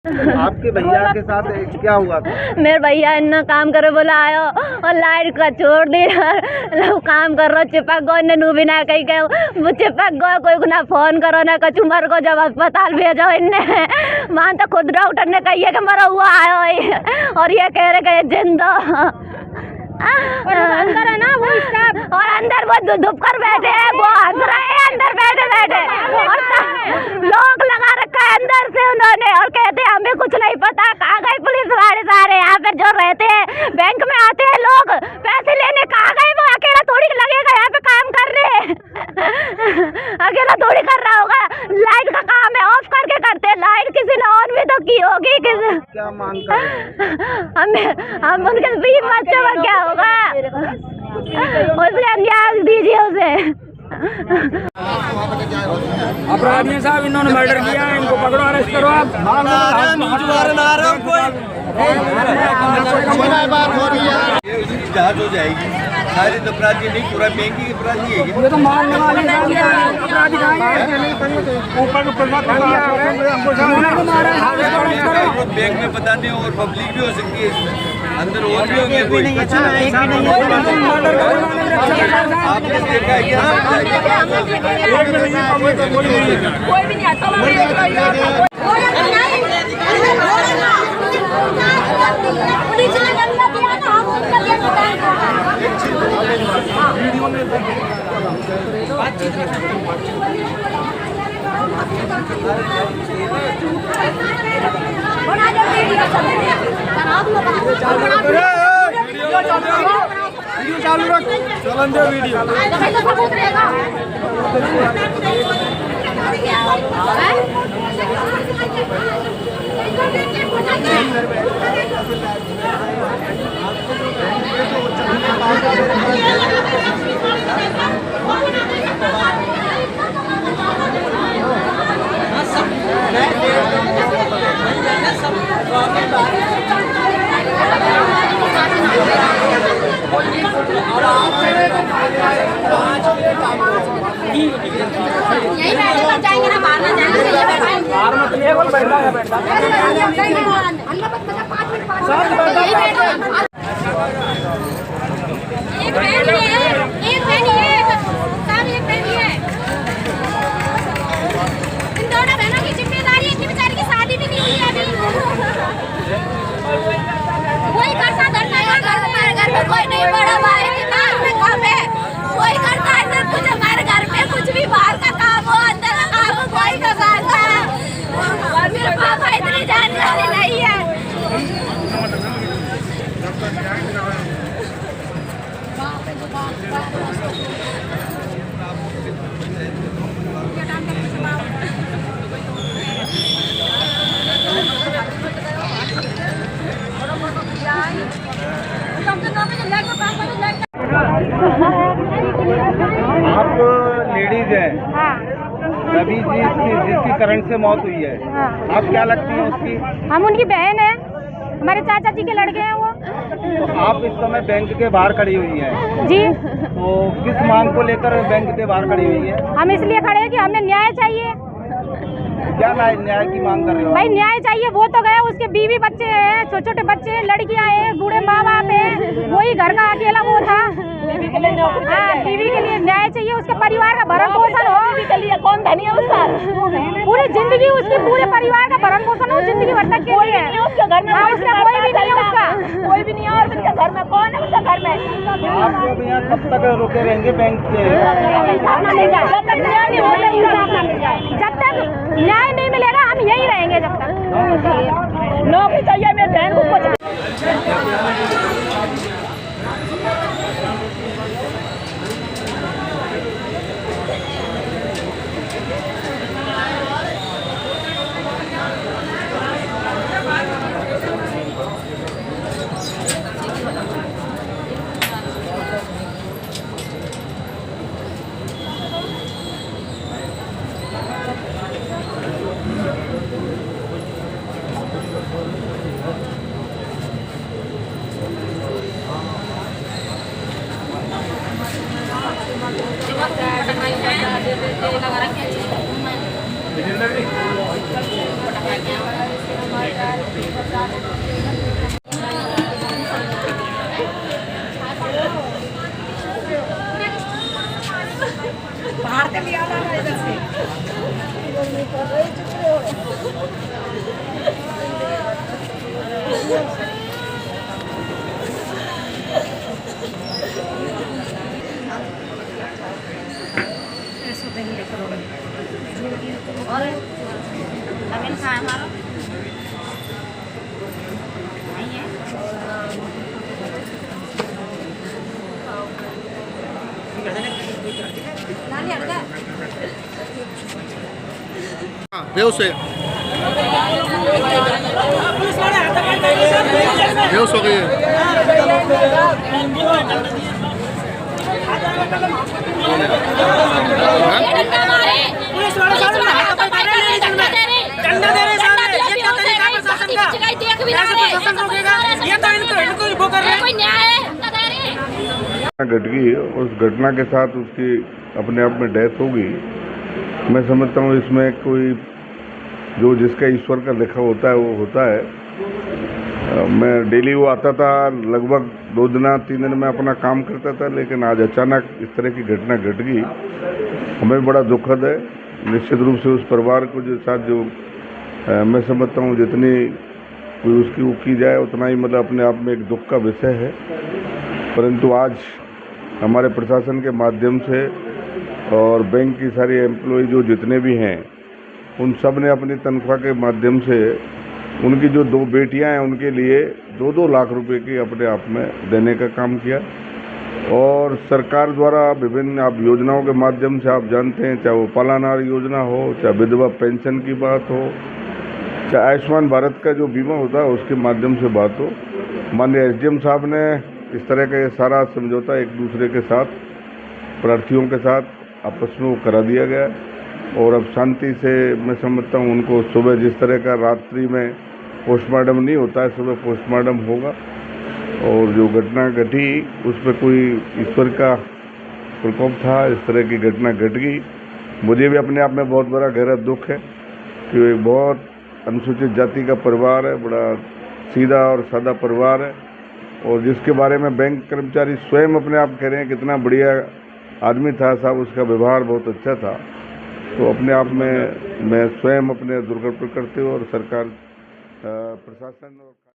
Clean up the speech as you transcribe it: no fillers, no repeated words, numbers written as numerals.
आपके भैया के साथ क्या हुआ था? मेरे भैया इतना काम करे बोला आयो और लाइट का छोड़ दी काम कर रहा चिपक गो इन्हें नू भी ना कही के वो चिपक गो कोई ना फोन करो ना कछु मर को जब अस्पताल भेजो इन्हें मान तो खुद डॉक्टर ने कही है कि मरा हुआ आयो और ये कह रहे कि जिंदा और अंदर है ना वो स्टाफ और अंदर वो धुप कर बैठे हैं वो हंस रहे हैं अंदर बैठे बैठे और लोग लगा रखा है अंदर से उन्होंने और कहते हैं हमें कुछ नहीं पता कहाँ गए पुलिस वाले सारे यहाँ पे जो रहते हैं बैंक में आते हैं लोग पैसे लेने कहाँ गए वो अकेला थोड़ी लगेगा यहाँ पे काम कर रहे अकेला थोड़ी कर रहा होगा लाइट का काम है ऑफ करके करते हैं लाइट किसी ने ऑन भी तो की होगी किसी क्या मांग कर रहे हैं? हम उनके 20 बच्चों का क्या होगा उसके न्याय दीजिए उसे। अपराधियों साहब इन्होंने मर्डर किया है इनको पकड़ो अरेस्ट करो आप जांच हो जाएगी सारे अपराधी नहीं पूरा महंगी अपराधी है ये तो मारने वाले अपराधी बैंक में पता नहीं और पब्लिक भी हो सकती है इसमें अंदर और भी होंगे कोई आपने देखा है कोई भी नहीं आता चालू रख चलन दो वीडियो यही जाएंगे ना बाहर ना कोई करता घर में कोई नहीं बड़ा भाई में काम है कोई करता है कुछ हमारे घर में कुछ भी बाहर का काम हो अंदर का काम हो कोई का करता है और मेरे पापा इतनी जानने वाले नहीं है आप लेडीज हैं रवि जी जिसकी करंट से मौत हुई है आप क्या लगती हैं उसकी? हम उनकी बहन है हमारे चाचा जी के लड़के हैं वो। तो आप इस समय बैंक के बाहर खड़ी हुई हैं जी तो किस मांग को लेकर बैंक के बाहर खड़ी हुई है? हम इसलिए खड़े हैं कि हमें न्याय चाहिए। क्या न्याय की मांग कर रहे हो? भाई न्याय चाहिए वो तो गया उसके बीवी बच्चे हैं छोटे छोटे बच्चे हैं लड़कियां हैं बूढ़े माँ बाप हैं वही घर का अकेला वो था बीवी के लिए न्याय चाहिए उसके परिवार का भरण पोषण हो के लिए कौन धनी है उसका पूरी जिंदगी उसके पूरे परिवार का भरण पोषण हो जिंदगी भर तक के लिए उसके घर में उसका कोई भी नहीं है उसका कोई भी नहीं है और उसके घर में कौन है उसका घर में आप लोग यहाँ कब तक रुके रहेंगे बैंक के? जब तक न्याय नहीं मिलेगा हम यही रहेंगे जब तक नौकरी चाहिए मेरे बहन को कुछ और अमीन खान हमारा नहीं है। बेहोश है, बेहोश हो गई है। घट गई, उस घटना के साथ उसकी अपने आप में डेथ होगी। मैं समझता हूँ इसमें कोई जो जिसका ईश्वर का लिखा होता है वो होता है। मैं डेली वो आता था, लगभग 2 दिन 3 दिन में अपना काम करता था, लेकिन आज अचानक इस तरह की घटना घट गई, हमें बड़ा दुखद है। निश्चित रूप से उस परिवार को जो साथ जो मैं समझता हूँ जितनी कोई उसकी वो की जाए उतना ही मतलब अपने आप में एक दुख का विषय है। परंतु आज हमारे प्रशासन के माध्यम से और बैंक की सारी एम्प्लॉय जो जितने भी हैं उन सब ने अपनी तनख्वाह के माध्यम से उनकी जो 2 बेटियां हैं उनके लिए 2-2 लाख रुपए की अपने आप में देने का काम किया। और सरकार द्वारा विभिन्न आप योजनाओं के माध्यम से आप जानते हैं, चाहे वो पालानार योजना हो, चाहे विधवा पेंशन की बात हो, चाहे आयुष्मान भारत का जो बीमा होता है उसके माध्यम से बात हो, माननीय SDM साहब ने इस तरह का ये सारा समझौता एक दूसरे के साथ प्रार्थियों के साथ आपस में वो करा दिया गया। और अब शांति से मैं समझता हूँ उनको सुबह जिस तरह का रात्रि में पोस्टमार्टम नहीं होता है, सुबह पोस्टमार्टम होगा। और जो घटना घटी उस पर कोई ईश्वर का प्रकोप था, इस तरह की घटना घट गई। मुझे भी अपने आप में बहुत बड़ा गहरा दुख है कि एक बहुत अनुसूचित जाति का परिवार है, बड़ा सीधा और सादा परिवार है, और जिसके बारे में बैंक कर्मचारी स्वयं अपने आप कह रहे हैं कितना बढ़िया आदमी था साहब, उसका व्यवहार बहुत अच्छा था। तो अपने आप में मैं स्वयं अपने दुर्घटना करते हुए और सरकार प्रशासन और